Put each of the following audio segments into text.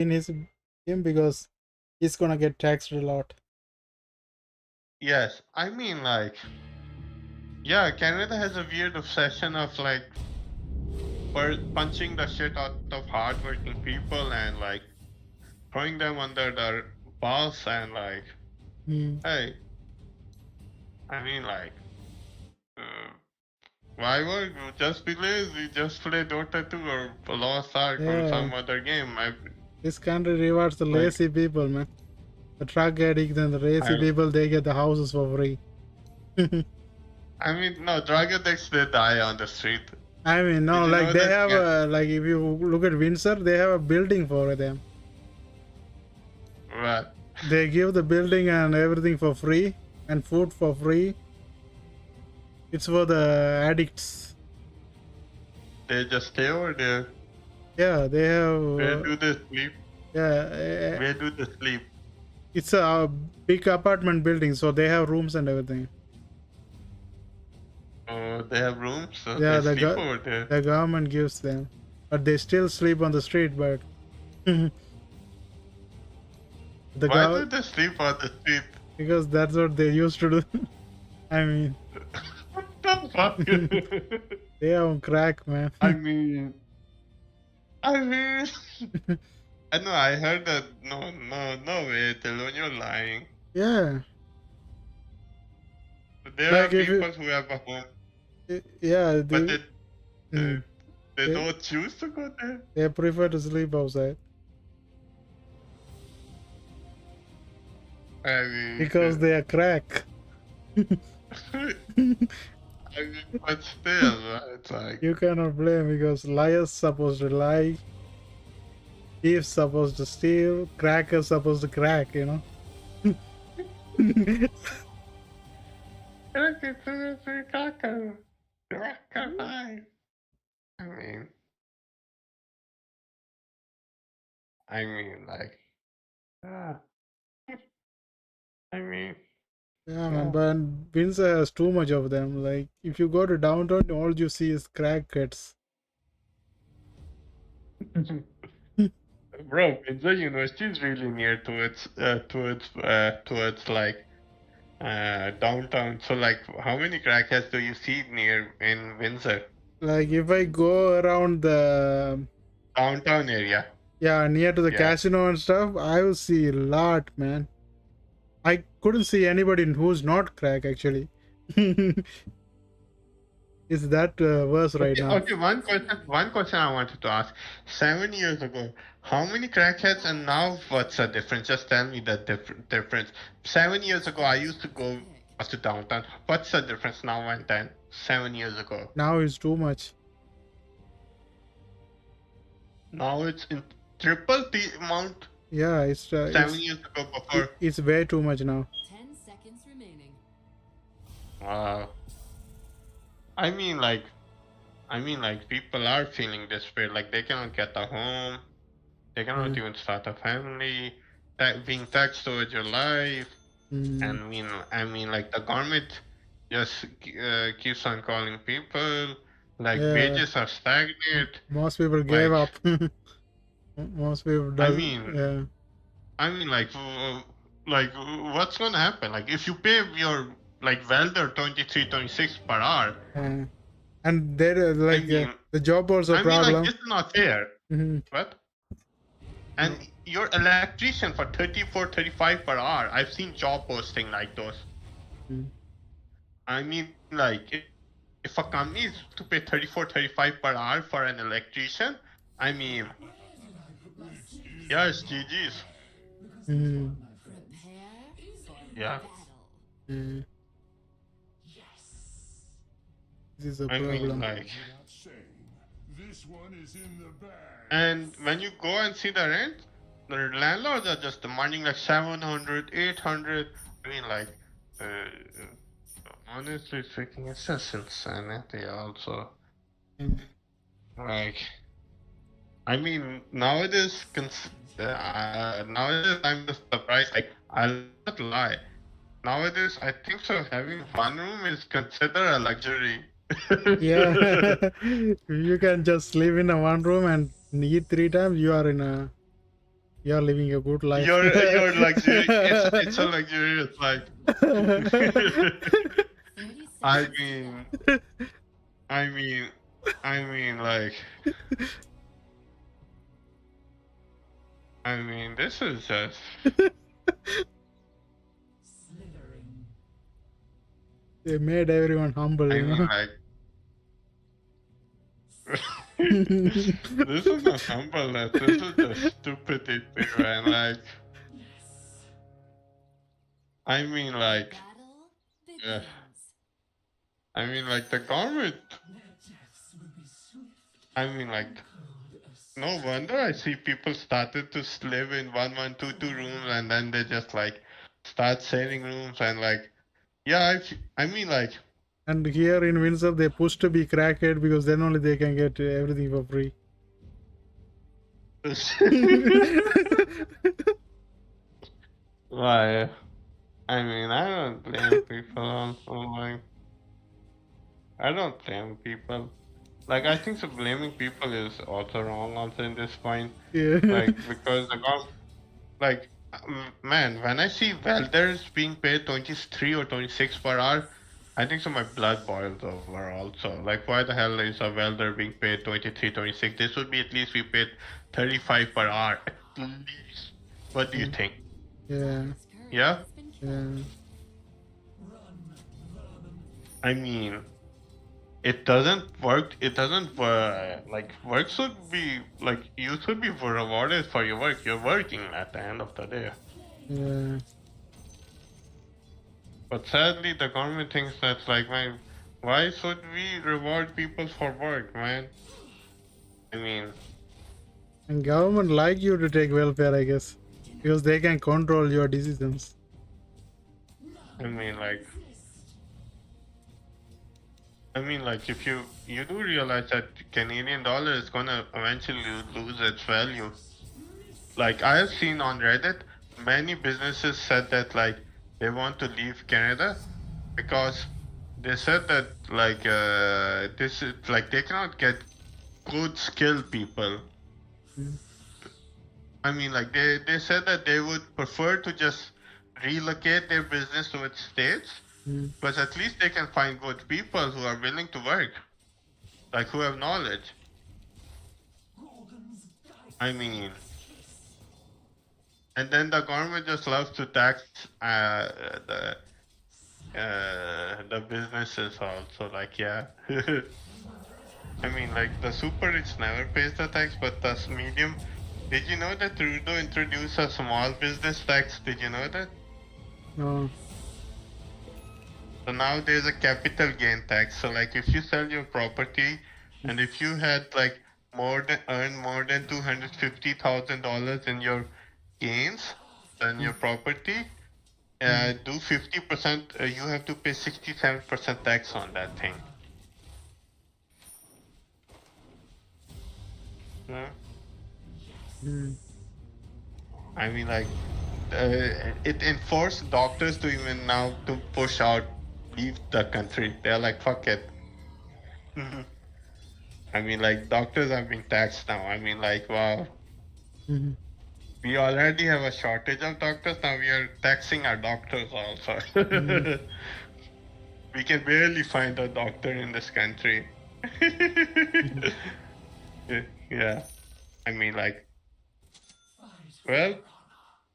in him because he's gonna get taxed a lot. Yes, I mean like, yeah, Canada has a weird obsession of like punching the shit out of hardworking people and like throwing them under the bus and like, hey, I mean like, uh, why would you just be lazy? Just play Dota 2 or Lost Ark or Yeah, some other game. this country rewards the Like, lazy people, man. The truck addicts and the lazy I, people, they get the houses for free. I mean, no, drug addicts, they die on the street. I mean, no, Did you like know they that? have a, like if you look at Windsor, they have a building for them. What? They give the building and everything for free and food for free. It's for the addicts. They just stay over there. Yeah, they have. Where do they sleep? Yeah, Where do they sleep? it's a big apartment building, so they have rooms and everything. Oh, they have rooms, so Yeah, they sleep over there. the government gives them, but they still sleep on the street. But the Why do they sleep on the street? because that's what they used to do. I mean, What the fuck? they are on crack, man. I mean, I know, I heard that. No way, Telon, you're lying. Yeah. There Like are if people who have a home, yeah, but they they don't choose to go there. they prefer to sleep outside I mean, because they are crack. I mean, but still, it's like, You cannot blame because liars supposed to lie, thieves supposed to steal, crackers supposed to crack. You know. I mean, like, I mean, Yeah, man, but Windsor has too much of them. Like, if you go to downtown, all you see is crackheads. bro, Windsor University is really near towards like downtown. So like, how many crackheads do you see near in Windsor? Like, if I go around the Downtown area. yeah, near to the Yeah. casino and stuff, I will see a lot, man. I couldn't see anybody who's not crack actually. Is that worse right now? Okay, one question I wanted to ask. 7 years ago, how many crackheads and now what's the difference? Just tell me the difference. 7 years ago, I used to go to downtown. What's the difference now and then? 7 years ago. Now it's too much. Now it's in triple the amount. Yeah, it's 7 years ago before. it's way too much now. 10 seconds remaining. Wow. I mean, like, people are feeling desperate. Like, they cannot get a home. They cannot even start a family. That being taxed towards your life. And I mean, like, the government just keeps on calling people. Like, wages are stagnant. Most people gave up. Most people I does. mean, Yeah. I mean, like, what's gonna happen? Like, if you pay your like welder 23, 26 per hour, and there like the job also I problem. mean, like, this is not fair. What? And your electrician for 34, 35 per hour. I've seen job posting like those. I mean, like, if a company is to pay 34, 35 per hour for an electrician, I mean, yes, GG's. Yeah. This is a I problem. mean, like, and when you go and see the rent, the landlords are just demanding like 700, 800. I mean, like, honestly speaking, it's just insanity also. Like, I mean, nowadays I'm just surprised. Like, I'll not lie. Nowadays, I think so. Having one room is considered a luxury. Yeah. You can just live in a one room and eat 3 times. You are in a You're living a good life. You're luxury. It's a luxurious life. 30 I seconds to mean, go. I mean, like, this is just. They made everyone humble, I you mean, know. like, this is not humbleness. This is just stupidity, man. Like, I mean, like, Battle uh, begins. like the government. Like, no wonder I see people started to live in 1122 rooms, and then they just like start saving rooms and like, yeah. Like. And here in Windsor, they push to be cracked because then only they can get everything for free. Why? I don't blame people also, like, I don't blame people. Like, I think so blaming people is also wrong also in this point. Yeah. Like, because like, man, when I see welders being paid 23 or 26 per hour, I think so my blood boils over also. Like, why the hell is a welder being paid 23, 26? This would be at least be paid 35 per hour, at least. What do you think? Yeah. Dyer's courier Yeah? has been Yeah. killed. I mean, it doesn't work. It doesn't like work should be like you should be rewarded for your work. You're working at the end of the day. Yeah. But sadly, the government thinks that's like, man, why should we reward people for work, man? I mean, And government like you to take welfare, I guess, because they can control your decisions. like, like, if you do realize that Canadian dollar is gonna eventually lose its value. Like, I have seen on Reddit, many businesses said that like they want to leave Canada because they said that like this is like they cannot get good skilled people. Mm. Like they said that they would prefer to just relocate their business to its states, Mm. but at least they can find good people who are willing to work, like who have knowledge. I mean, and then the government just loves to tax the businesses also. Like, yeah. Like the super rich never pays the tax, but the medium. Did you know that Trudeau introduced a small business tax? Did you know that? No. So now there's a capital gain tax. So like if you sell your property and if you had like earned more than $250,000 in your gains in your property, do 50%, you have to pay 67% tax on that thing. Mm. Like, it enforced doctors to even now to push out, leave the country. They're like, fuck it. Like, doctors are being taxed now. Like, wow. Mm-hmm. We already have a shortage of doctors. Now we are taxing our doctors also. We can barely find a doctor in this country. Yeah. Like, well,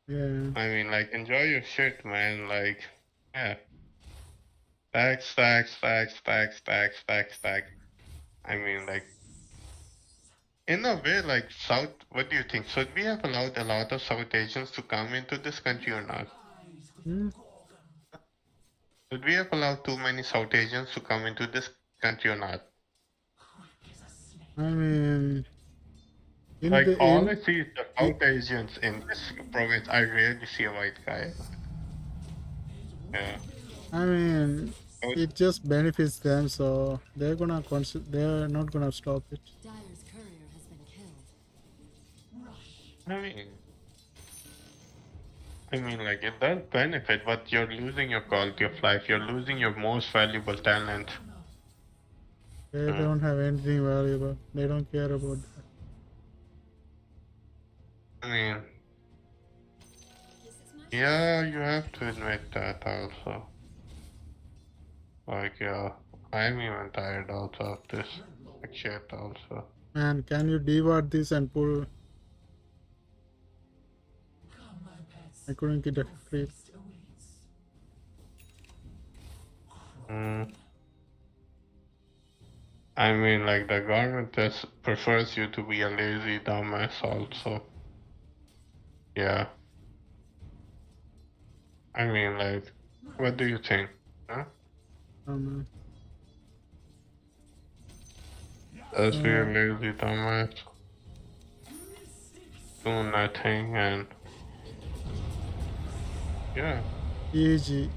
Yeah. like, enjoy your shit, man. Like, yeah. Tax, tax, tax, tax, tax, tax, tax. Like, in a way, like, what do you think? Should we have allowed a lot of South Asians to come into this country or not? Mm. Should we have allowed too many South Asians to come into this country or not? In Like, the all I end, see is the South Asians in this province. I rarely see a white guy. Yeah. it just benefits them, so they're gonna they're not gonna stop it. Dyer's courier has been killed. Like, it does benefit, but you're losing your quality of life. You're losing your most valuable talent. They don't have anything valuable. They don't care about that. Yeah, you have to admit that also. Like, yeah, I'm even tired also of this like shit also. Man, can you deward this and pull? I couldn't get a creep. Mm. I mean, like, the government just prefers you to be a lazy dumbass also. Yeah. I mean, like, what do you think? Huh? Man. Just be a lazy dumbass, do nothing, and yeah. GG.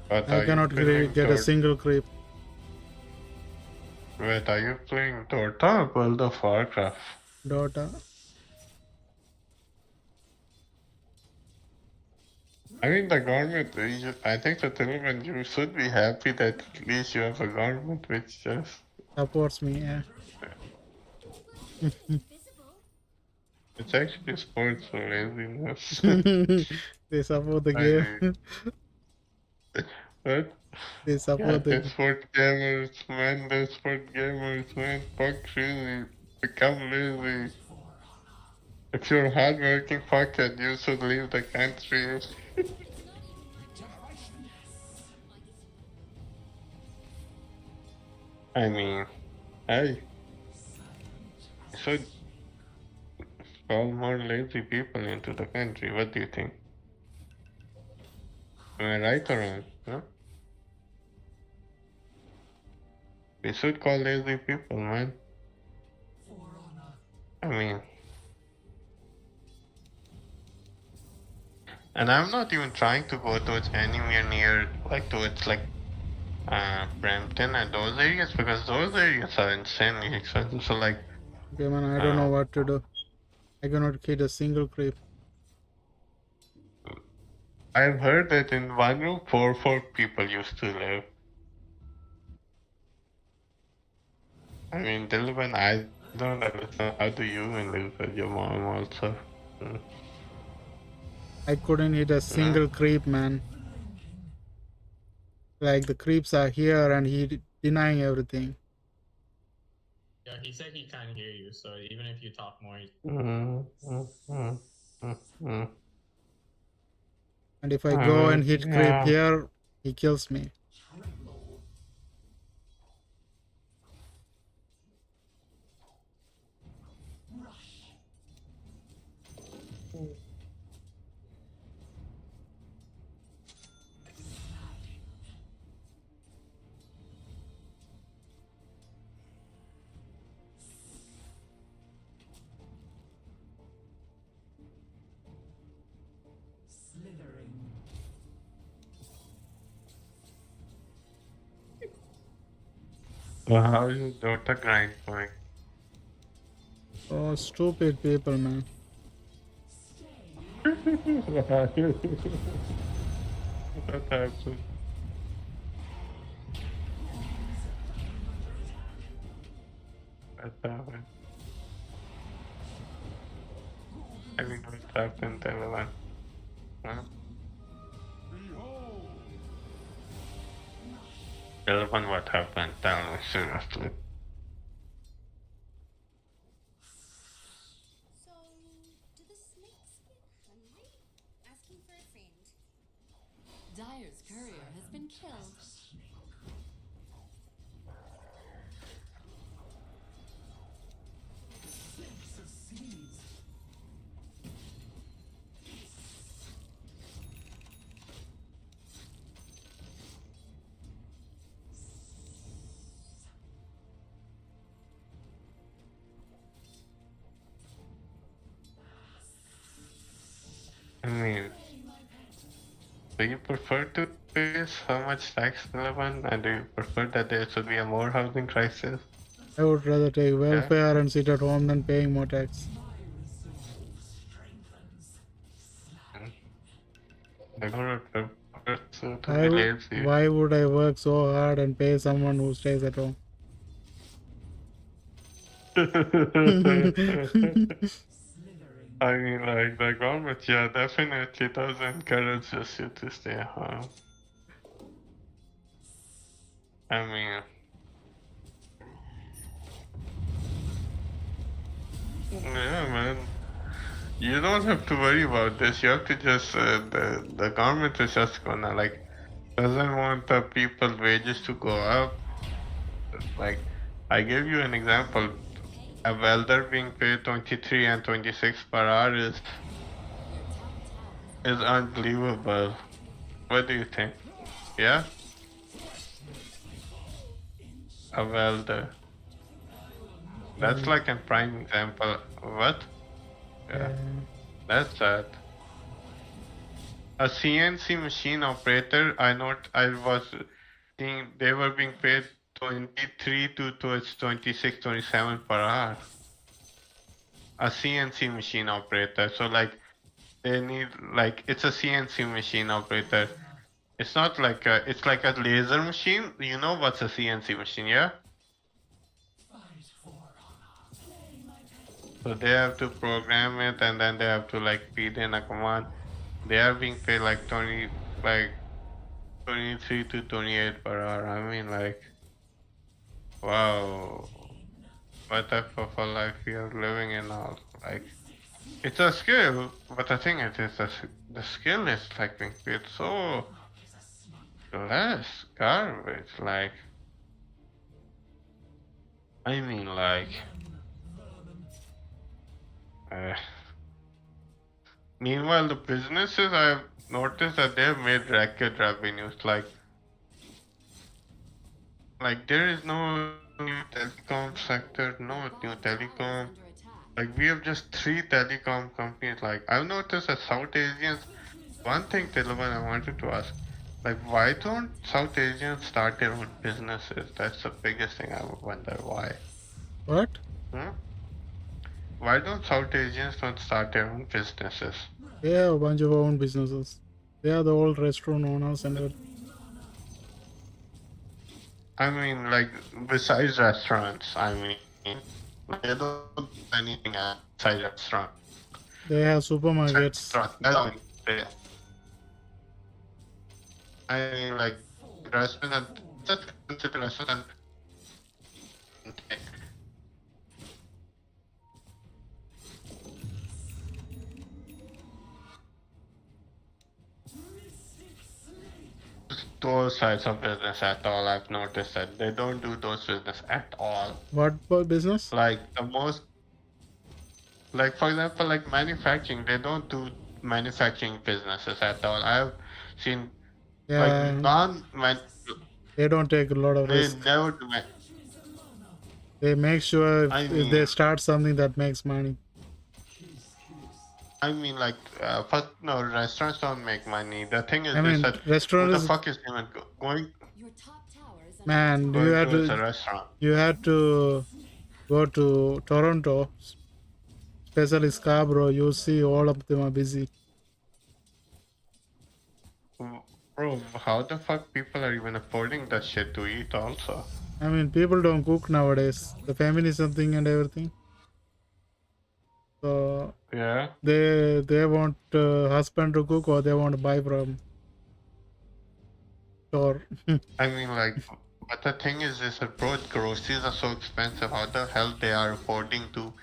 But I are you cannot playing get a single creep. Wait, are you playing Dota or World of Warcraft? Dota. I mean, the government, I think the Taliban, you should be happy that at least you have a government which just, Supports me, yeah. it's actually sports for laziness. They support the I game. mean, what? They Yeah, support the it's sport gamers, man, they're sport gamers, man, fuck really, become lazy. If you're hardworking, fuck it, you should leave the country. I mean, hey, you should call more lazy people into the country. What do you think? Am I right or wrong? Huh? We should call lazy people, man. I mean, and I'm not even trying to go towards anywhere near, like, towards, like, Brampton and those areas, because those areas are insanely expensive. So, like, Okay, man, I don't know what to do. I cannot get a single creep. I've heard that in one room, four people used to live. I mean, Dilban, I don't understand. How do you even live with your mom also? Mm. I couldn't hit a single creep, man. Like the creeps are here and he denying everything. Yeah, he said he can't hear you, so even if you talk more, And if I go and hit creep Yeah. here, he kills me. So how is the Dota grind going? Oh, stupid people, man. What happened? What happened? I mean, what happened, everyone? Huh? Everyone, what happened? Tell me seriously. So, do the snakes get hungry? Asking for a friend. Dyer's courier has been killed. I mean, do you prefer to pay so much tax, Eleven? And do you prefer that there should be a more housing crisis? I would rather take welfare and sit at home than paying more tax. Why would I work so hard and pay someone who stays at home? I mean, like, the government, yeah, definitely does encourage us you to stay home. I mean, yeah, man. You don't have to worry about this. You have to just, the government is just gonna, like, doesn't want the people's wages to go up. Like, I gave you an example. A welder being paid 23 and 26 per hour is unbelievable. What do you think? Yeah? A welder. That's like a prime example. What? Yeah. That's sad. A CNC machine operator, I was seeing they were being paid 23 to it's 26, 27 per hour. A CNC machine operator. So like they need like it's a CNC machine operator. It's not like it's like a laser machine. You know what's a CNC machine, yeah? So they have to program it and then they have to like feed in a command. They are being paid like 23 to 28 per hour. I mean like wow. What type of a life you're living in now? Like it's a skill, but the thing is the skill is like being paid so less garbage. Like I mean like uh, meanwhile, the businesses I've noticed that they've made record revenues. Like there is no new telecom sector, no new telecom. Like we have just 3 telecom companies. Like I've noticed that South Asians. One thing, Tilavan, I wanted to ask. Like why don't South Asians start their own businesses? That's the biggest thing I wonder why. What? Hmm? Why don't South Asians don't start their own businesses? They have a bunch of own businesses. They are the old restaurant owners and everything. I mean, like, besides restaurants, I mean, they don't do anything outside restaurant. They have supermarkets. Restaurant, I mean, I mean, like, restaurant, just consider restaurant. Those sides of business at all, I've noticed that they don't do those business at all. What business? Like, the most, like, for example, like manufacturing, they don't do manufacturing businesses at all. I've seen Yeah, like they don't take a lot of they risk. never do it. They make sure I if mean, they start something that makes money. I mean, like, first, no, restaurants don't make money. The thing is, I this mean, that restaurant who the is fuck is even going Your top tower is under man. going towards a restaurant? You had to go to Toronto, especially Scarborough. You see all of them are busy. Bro, how the fuck people are even affording that shit to eat? Also, I mean, people don't cook nowadays. The feminism thing and everything. So yeah. they want husband to cook or they want to buy from store. I mean, like, but the thing is, that bro, groceries are so expensive. How the hell they are affording to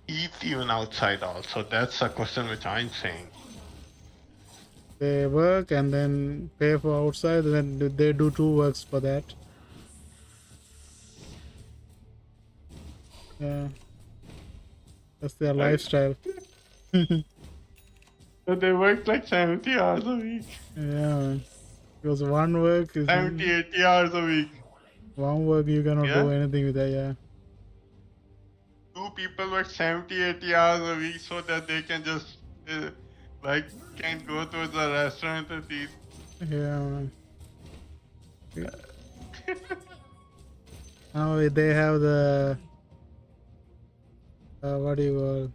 eat even outside? Also, that's a question which I'm saying. They work and then pay for outside. And then they do 2 works for that. Yeah, that's their lifestyle. So they work like 70 hours a week. Yeah, because one work is 70, 80 hours a week. one work you cannot Yeah? do anything with that. Yeah. 2 people work 70, 80 hours a week so that they can just like can go to the restaurant and eat. Yeah. Now they have the what do you call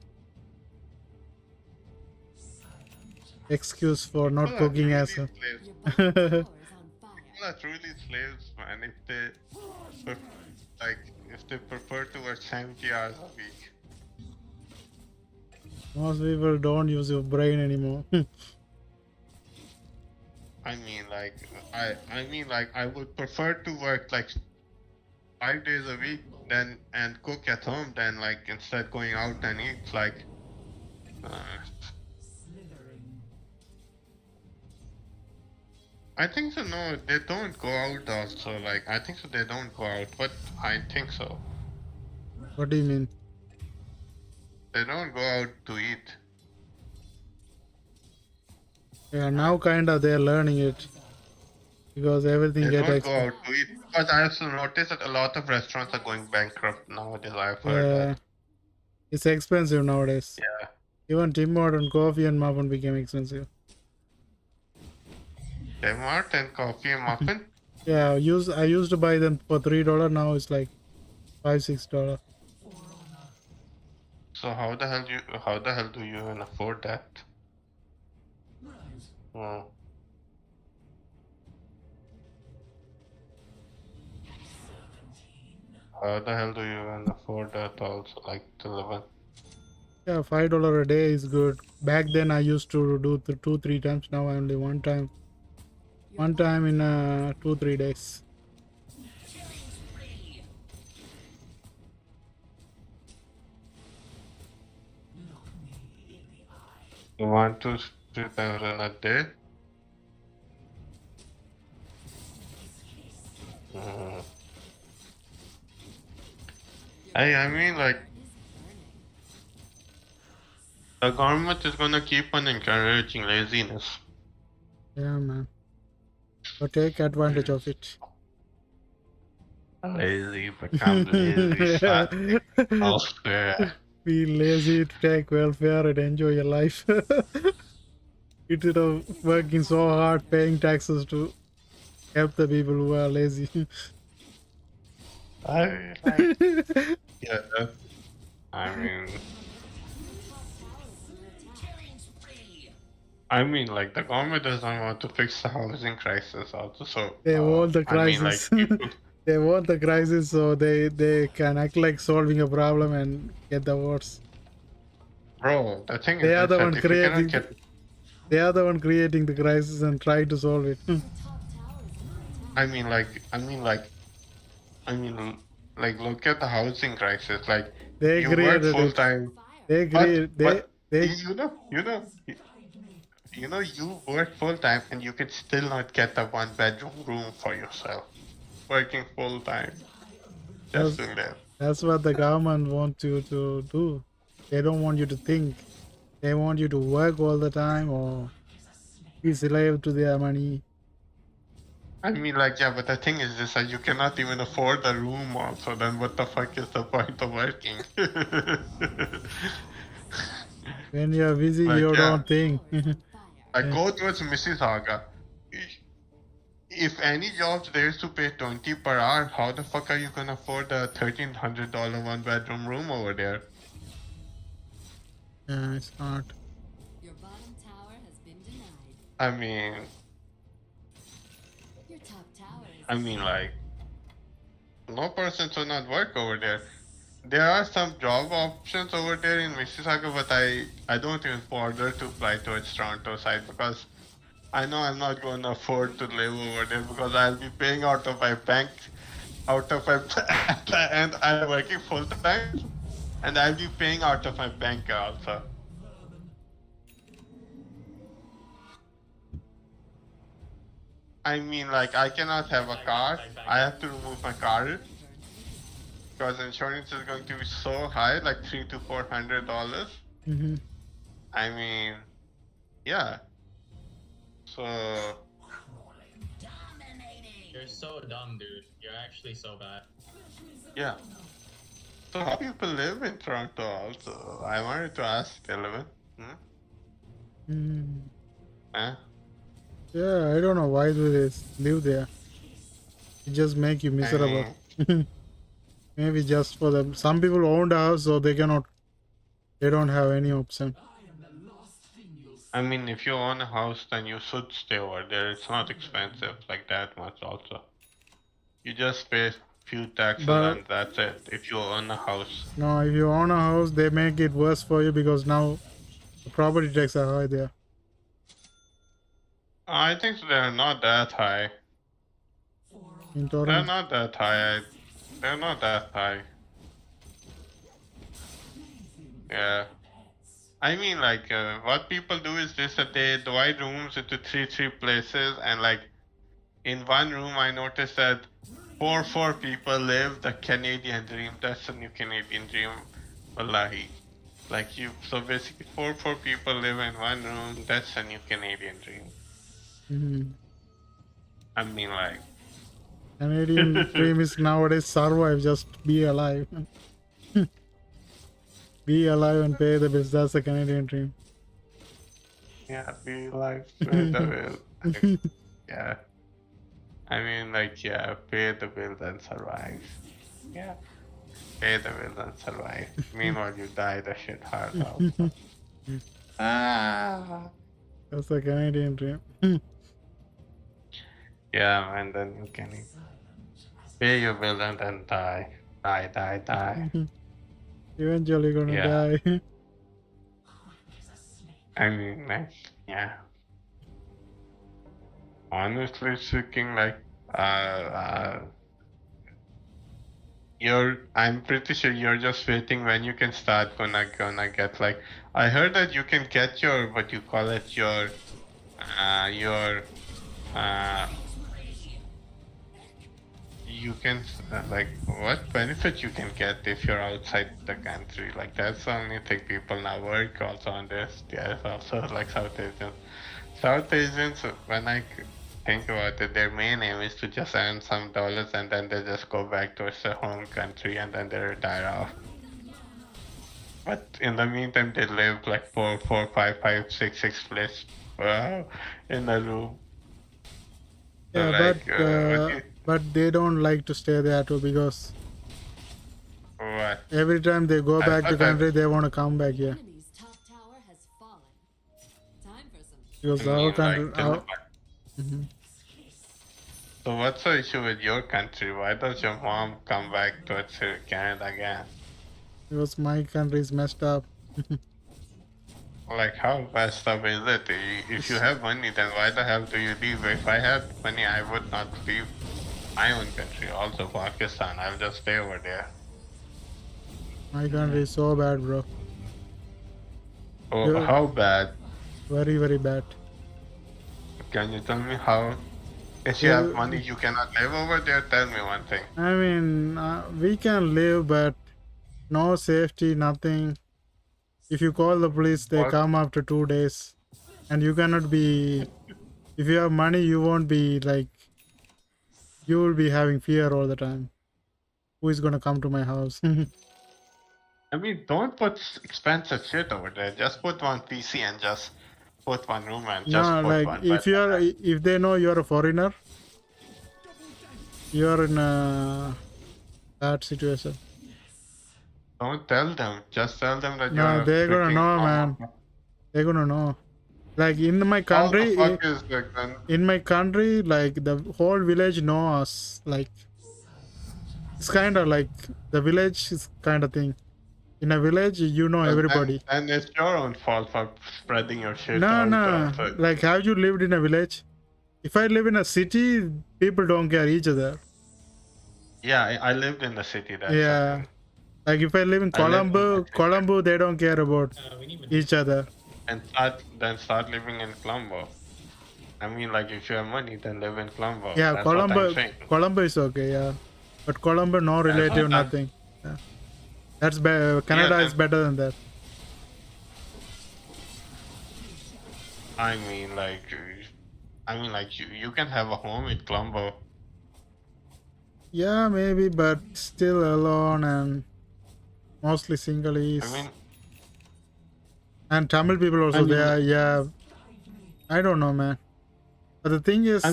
excuse for not People are cooking truly as well. slaves. your bottom tower is on fire. People are truly slaves, man. If they like if they prefer to work 70 hours a week. Most people don't use your brain anymore. I mean, like I would prefer to work like 5 days a week then and cook at home than like instead going out and eat like. Uh, I think so. No, they don't go out also. Like I think so. They don't go out, but I think so. What do you mean? They don't go out to eat. Yeah, now kinda they're learning it because everything They get don't go expensive. out to eat because I also noticed that a lot of restaurants are going bankrupt nowadays. I've heard Yeah, that. it's expensive nowadays. Yeah. Even Tim Hortons coffee and muffin became expensive. Tim Hortons coffee and muffin. Yeah, I used to buy them for $3. Now it's like $5-6. So how the hell do you even afford that? Hmm. How the hell do you even afford that also, like to live in? Yeah, $5 a day is good. Back then I used to do 2-3 times. Now I only one time. One time in 2-3 days. You want to sit there in a day? Hmm. Hey, I mean, like, the government is gonna keep on encouraging laziness. Yeah, man. So take advantage of it. Lazy become lazy, son. I swear. Be lazy to take welfare and enjoy your life. Instead of working so hard, paying taxes to help the people who are lazy. I like, yeah. I mean, like the government doesn't want to fix the housing crisis also. So They want the I mean, like crisis. people, They want the crisis so they can act like solving a problem and get the votes. bro. The thing They is are this the that one if you cannot creating. get, They are the one creating the crisis and trying to solve it. I mean, look at the housing crisis. Like They you work created full it. time, They create. but They. you work full time and you can still not get a 1 bedroom room for yourself. Working full time, just That's, doing that. that's what the government wants you to do. They don't want you to think. They want you to work all the time or be slave to their money. I mean, like, yeah, but the thing is this, you cannot even afford the room also, then what the fuck is the point of working? When you're busy, Like, you yeah, don't think. like, go towards Mississauga. If any jobs there is to pay 20 per hour, how the fuck are you gonna afford a $1,300 1 bedroom room over there? Yeah, it's not. Your bottom tower has been denied. I mean, Your top tower is like, no person should not work over there. There are some job options over there in Mississauga, but I don't even bother to apply towards Toronto side because I know I'm not going to afford to live over there because I'll be paying out of my bank, and I'm working full time, and I'll be paying out of my bank also. I mean, like, I cannot have a car. I have to remove my car because insurance is going to be so high, like $300 to $400. Mm-hmm. I mean, yeah. So You're so dumb, dude. You're actually so bad. yeah. So how people live in Toronto also? I wanted to ask Eleven. Mm. Huh? Yeah, I don't know why do they live there. It just make you I miserable. mean, Maybe just for them. Some people own the house, so they cannot. They don't have any option. if you own a house, then you should stay over there. It's not expensive like that much. Also, you just pay few taxes, But- and that's it. If you own a house. No, if you own a house, they make it worse for you because now the property tax are high there. I think they're not that high. In They're Torrent, not that high. They're not that high. Yeah. I mean, like, what people do is this, that they divide rooms into three places, and like, in one room, I noticed that four people live the Canadian dream. That's the new Canadian dream. Wallahi. Like, so basically four people live in one room. That's the new Canadian dream. Mhm. I mean, like, Canadian dream is nowadays survive, just be alive. Be alive and pay the bills. That's the Canadian dream. yeah, be like, pay the bill. Like, yeah. I mean, like, yeah, pay the bill and survive. Yeah. Pay the bill and survive. Meanwhile, you die the shit hard also. Ah. That's the Canadian dream. Yeah, and then you can pay your bill and then die. Die. Eventually gonna Yeah. die. I mean, like, yeah. Honestly speaking, like, I'm pretty sure you're just waiting when you can start gonna get, like, I heard that you can get your, what you call it, your, you can, like, what benefit you can get if you're outside the country. Like, that's the only thing people now work also on this. Yes, also like South Asians. South Asians, when I think about it, their main aim is to just earn some dollars and then they just go back towards their home country and then they retire off. But in the meantime, they live like 4, 5, 6 place in a room. So, Yeah, like, but they don't like to stay there too because what? every time they go I back to thought that- country, they want to come back here Enemy's top tower has fallen. Time for some because I our mean, country. like, Our, Mhm. So what's the issue with your country? Why does your mom come back towards Canada again? Because my country is messed up. Like, how messed up is it? If you have money, then why the hell do you leave? If I had money, I would not leave my own country, also Pakistan. I'll just stay over there. My country is so bad, bro. Oh, Yeah. how bad? Very, very bad. Can you tell me how? If you Yeah. have money, you cannot live over there? Tell me one thing. I mean, we can live, but no safety, nothing. If you call the police, they What? come after 2 days. And you cannot be, if you have money, you won't be like, you will be having fear all the time. Who is going to come to my house? I mean, don't put expensive shit over there. Just put one PC and just put one room and just No, put like one if bed. you are, if they know you're a foreigner, you're in a bad situation. Don't tell them. Just tell them that No, you're a they're gonna freaking know, normal- man. They're gonna know. Like in my How the country, fuck is the gun? in my country, like the whole village know us. Like it's kind of like the village is kind of thing. In a village, you know everybody. And it's your own fault for spreading your shit No, out. no. So- Like, have you lived in a village? If I live in a city, people don't care each other. Yeah, I lived in the city. That's Yeah. it. Like if I live in I lived in Colombo, the city. Colombo, they don't care about We need each other. And start living in Colombo. I mean, like, if you have money, then live in Colombo. Yeah, That's what Colombo, I'm saying. Colombo is okay. Yeah, but Colombo, no relative, what I'm- nothing. Yeah. That's Canada is then- better than that. I mean, like, you can have a home in Colombo. Yeah, maybe, but still alone and mostly single is. I mean, And Tamil people also I mean, there. Yeah, I don't know, man. But the thing is, if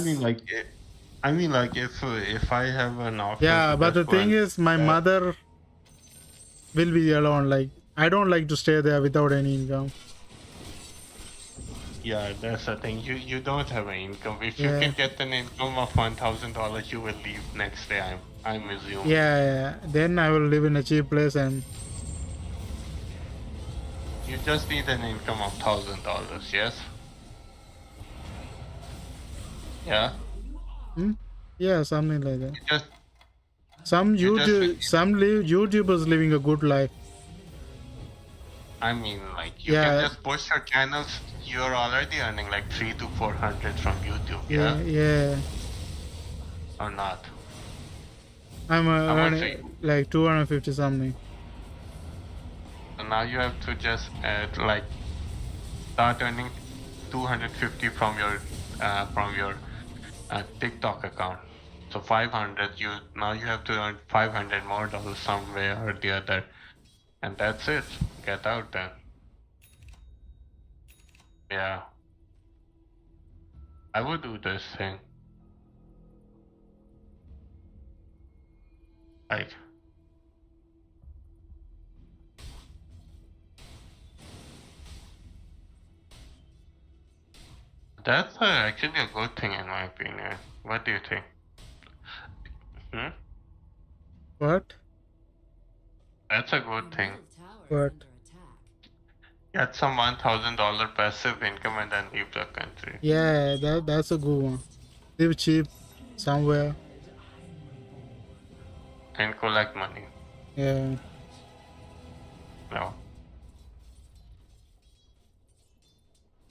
I have an option. yeah, to but the just go thing and- is, my mother will be alone. Like, I don't like to stay there without any income. Yeah, that's the thing. You don't have an income. If you Yeah. can get an income of $1,000, you will leave next day. I assume. Yeah. Then I will live in a cheap place and You just need an income of $1,000, yes? Yeah. yeah, something like that. Just Some you just YouTubers living a good life. I mean, like you can Yeah, just push your channels. You're already earning like 300 to 400 from YouTube, yeah, yeah, yeah. or not? I'm How much? earning like 250 something. So now you have to just like start earning 250 from your TikTok account. So 500. You have to earn 500 more dollars somewhere or the other, and that's it. Get out then. Yeah, I would do this thing. Like that's actually a good thing in my opinion. What do you think? Hmm? What? That's a good thing. What? Get some $1,000 passive income and then leave the country. Yeah, that's a good one. Live cheap somewhere. And collect money. Yeah. No.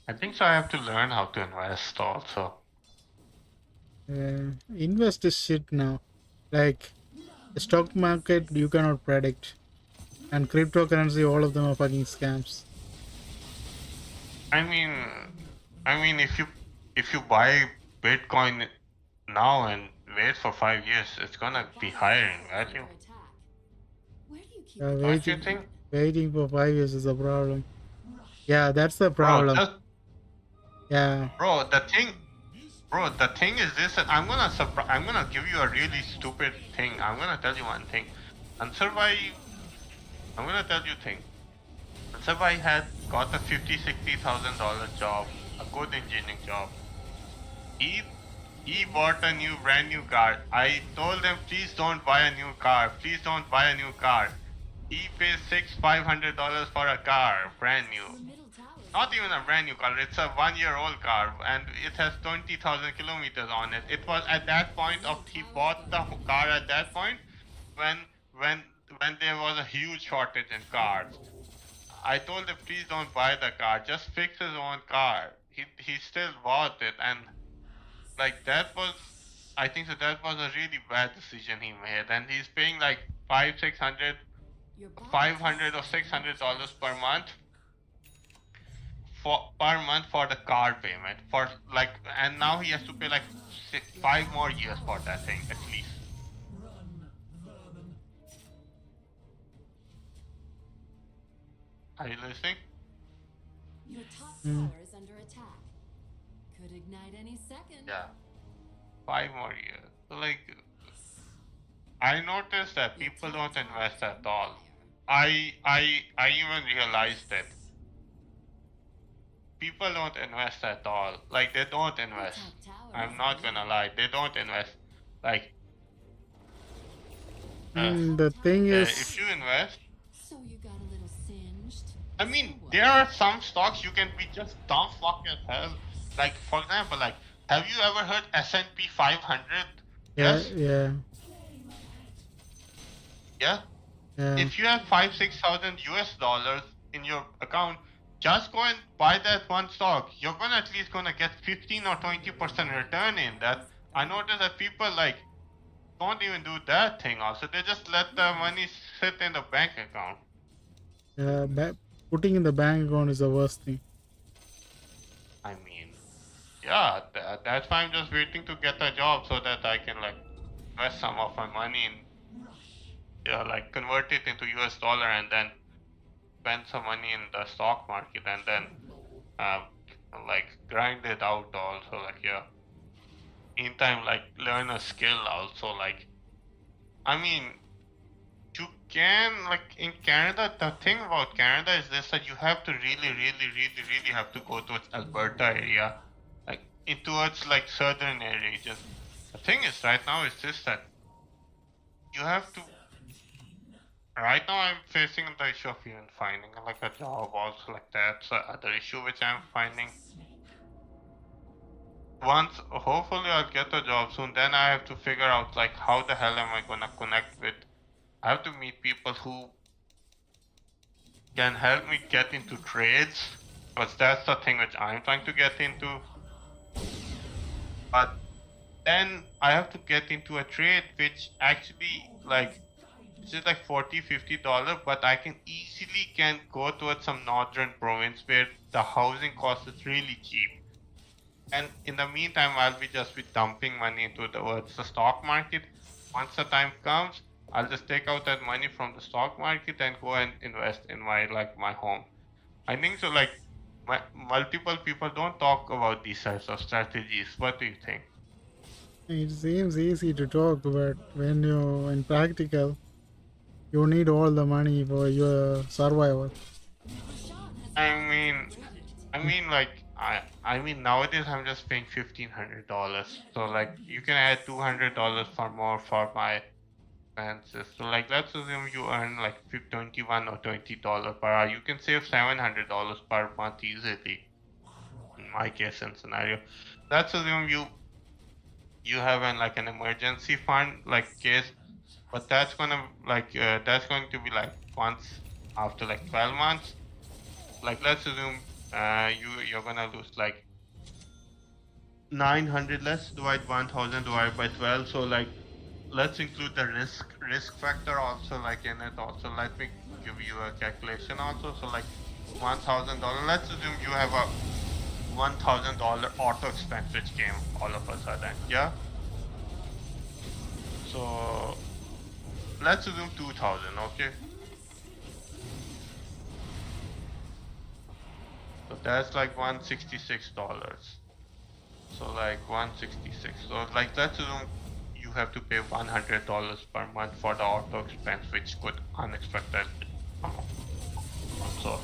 I think so I have to learn how to invest also. Invest is shit now. Like the stock market, you cannot predict, and cryptocurrency, all of them are fucking scams. I mean if you buy Bitcoin now and wait for 5 years, it's gonna be higher in value. Where do you keep Yeah, Don't you think? waiting for 5 years is a problem. Yeah, that's the Bro, problem. just Yeah. bro, the thing is this, and I'm gonna give you a really stupid thing. I'm gonna tell you one thing. I'm gonna tell you a thing. Survey had got a $50,000-$60,000 job, a good engineering job. He he bought a brand new car. I told him, please don't buy a new car. Please don't buy a new car. He pays $500 for a car, brand new. Not even a brand new car. It's a 1-year-old car, and it has 20,000 kilometers on it. It was at that point of he bought the car at that point when when when there was a huge shortage in cars. I told him, please don't buy the car. Just fix his own car. He still bought it, and like that was, I think so that was a really bad decision he made, and he's paying like 500 or $600 per month for the car payment for like, and now he has to pay like 5 more years for that thing at least. Are you listening? Your top tower is under attack. Could ignite any second. Yeah, 5 more years. So like, I noticed that people don't invest at all. I even realized that people don't invest at all. Like they don't invest. I'm not gonna lie, they don't invest. Like The thing is, if you invest, So you got a little singed. I mean, there are some stocks you can be just dumb fuck as hell. Like for example, like have you ever heard S&P 500? Yes. yeah. Yeah. If you have 5,000-6,000 US dollars in your account, just go and buy that one stock. You're gonna at least gonna get 15 or 20% return in that. I noticed that people like don't even do that thing also. They just let the money sit in the bank account. Putting in the bank account is the worst thing. I mean, yeah, that's why I'm just waiting to get a job so that I can like invest some of my money in, yeah, like convert it into US dollar and then spend some money in the stock market and then like grind it out also, like, yeah. Meantime, like learn a skill also, like, I mean, you can, like in Canada, the thing about Canada is this, that you have to really have to go towards Alberta area, like towards like southern area. Just the thing is right now is this, that you have to. Right now, I'm facing the issue of even finding like a job, also like that's the other issue which I'm finding. Once, hopefully, I'll get a job soon. Then I have to figure out like how the hell am I gonna connect with. I have to meet people who can help me get into trades, because that's the thing which I'm trying to get into. But then I have to get into a trade which actually like it's just like $40-50, but I can easily can go towards some northern province where the housing cost is really cheap. And in the meantime, I'll be just be dumping money into towards the stock market. Once the time comes, I'll just take out that money from the stock market and go and invest in my home. I think so. Like multiple people don't talk about these types of strategies. What do you think? It seems easy to talk, but when you in practical, you need all the money for your survival. I mean, like I mean nowadays I'm just paying $1,500. So like you can add $200 for more for my expenses. So like let's assume you earn like 21 or $20 per hour. You can save $700 per month easily. In my case and scenario, let's assume you have like an emergency fund like case, but that's gonna that's going to be like once after like 12 months. Like let's assume you're gonna lose like 900. Let's divide 1000 divided by 12. So like let's include the risk factor also like in it also. Let me give you a calculation also. So like $1000. Let's assume you have a $1000 auto expense which came all of a sudden. Yeah. So let's assume 2000. Okay. So that's like $166. So like 166. So like let's assume you have to pay $100 per month for the auto expense, which could unexpectedly come up. So,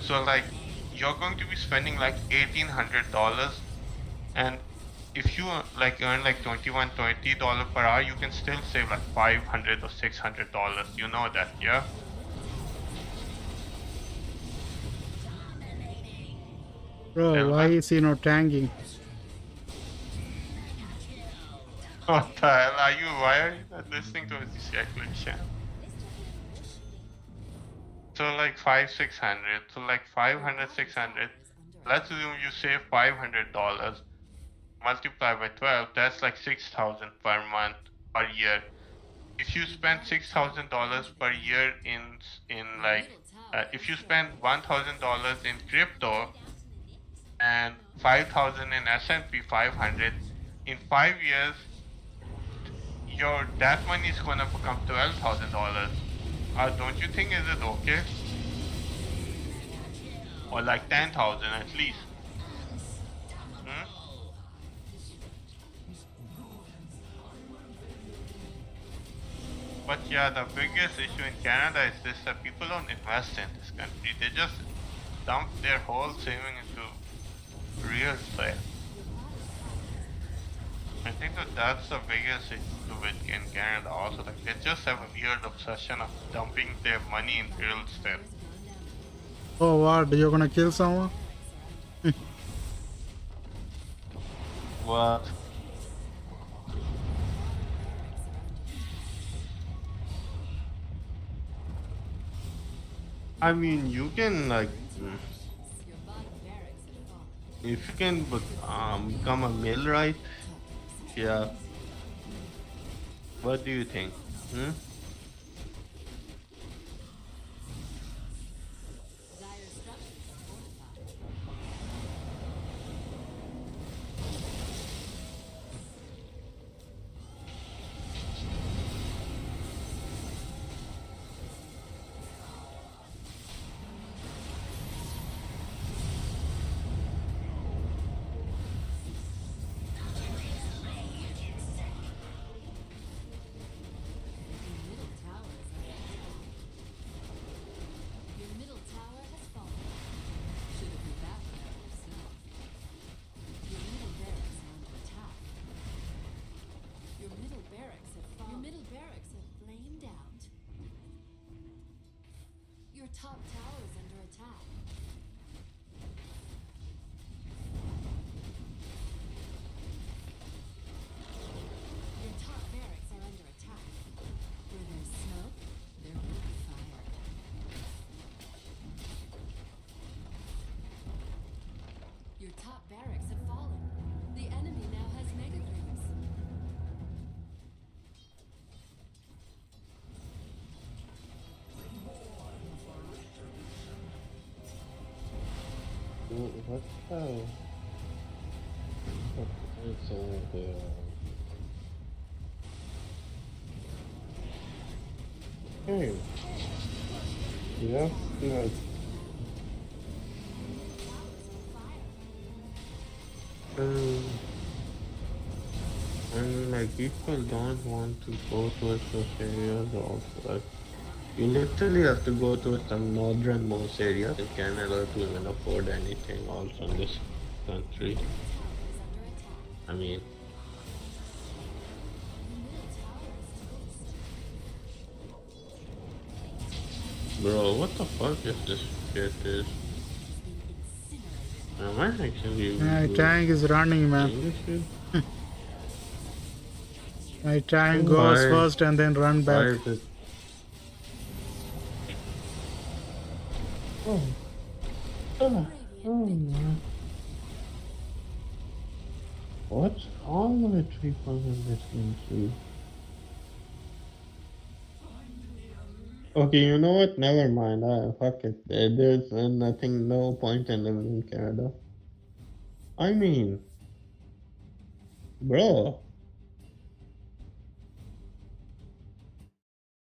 so like you're going to be spending like $1,800, and if you like earn like $20 per hour, you can still save like $500 or $600. You know that, yeah? Bro, Tell why me. is he not tanking? What the hell are you? Why are you not listening to this calculation? So like 500-600. So like 500-600. Let's assume you save $500. Multiply by 12. That's like 6,000 per month per year. If you spend $6,000 per year in like if you spend $1,000 in crypto and 5,000 in S&P 500, in 5 years that money is gonna become $12,000. Don't you think is it okay? Or like 10,000 at least? Hmm? But yeah, the biggest issue in Canada is this: that people don't invest in this country. They just dump their whole saving into real estate. I think that's the biggest issue with in Canada also. Like they just have a weird obsession of dumping their money in real estate. Oh, what? You're gonna kill someone? What? I mean, you can like, if you can become a millwright, yeah. What do you think? Hmm? top tower is under attack. Your top barracks are under attack. Where there's smoke, there will be fire. Your top barracks have fallen. The enemy now has mega creeps. What the? It's over there. Hey. Yeah, good. And like people don't want to go to such areas also. Like you literally have to go to some northernmost areas in Canada to even afford anything also in this country. I mean, bro, what the fuck is this shit is? Am I actually My tank is running, man. doing this shit? My tank goes Why? first and then run Why back. is it? Oh. Oh, oh man. What's wrong with people in this country? Okay, you know what? Never mind. Fuck it. There's nothing, no point in living in Canada. I mean, bro.